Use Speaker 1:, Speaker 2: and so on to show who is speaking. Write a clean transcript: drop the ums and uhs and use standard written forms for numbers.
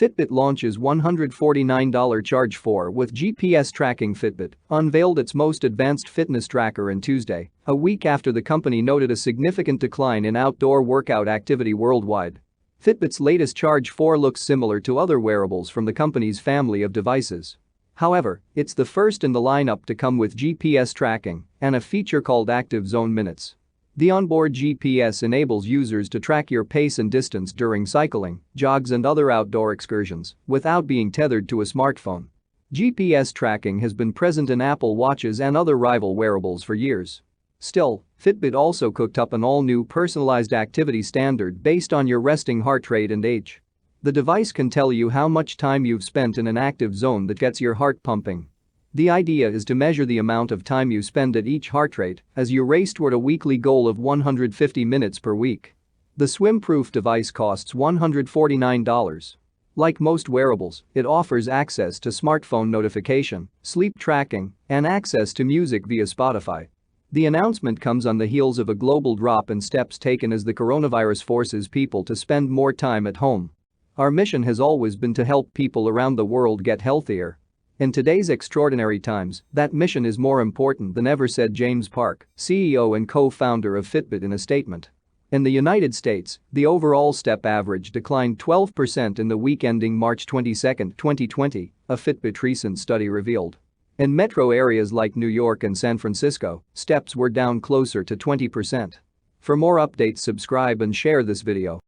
Speaker 1: Fitbit launches $149 Charge 4 with GPS tracking. Fitbit unveiled its most advanced fitness tracker on Tuesday, a week after the company noted a significant decline in outdoor workout activity worldwide. Fitbit's latest Charge 4 looks similar to other wearables from the company's family of devices. However, it's the first in the lineup to come with GPS tracking and a feature called Active Zone Minutes. The onboard GPS enables users to track your pace and distance during cycling, jogs and other outdoor excursions without being tethered to a smartphone. GPS tracking has been present in Apple Watches and other rival wearables for years. Still, Fitbit also cooked up an all-new personalized activity standard based on your resting heart rate and age. The device can tell you how much time you've spent in an active zone that gets your heart pumping. The idea is to measure the amount of time you spend at each heart rate as you race toward a weekly goal of 150 minutes per week. The swim-proof device costs $149. Like most wearables, it offers access to smartphone notification, sleep tracking, and access to music via Spotify. The announcement comes on the heels of a global drop in steps taken as the coronavirus forces people to spend more time at home. Our mission has always been to help people around the world get healthier. In today's extraordinary times, that mission is more important than ever, said James Park, CEO and co-founder of Fitbit in a statement. In the United States, the overall step average declined 12% in the week ending March 22, 2020, a Fitbit recent study revealed. In metro areas like New York and San Francisco, steps were down closer to 20%. For more updates, subscribe and share this video.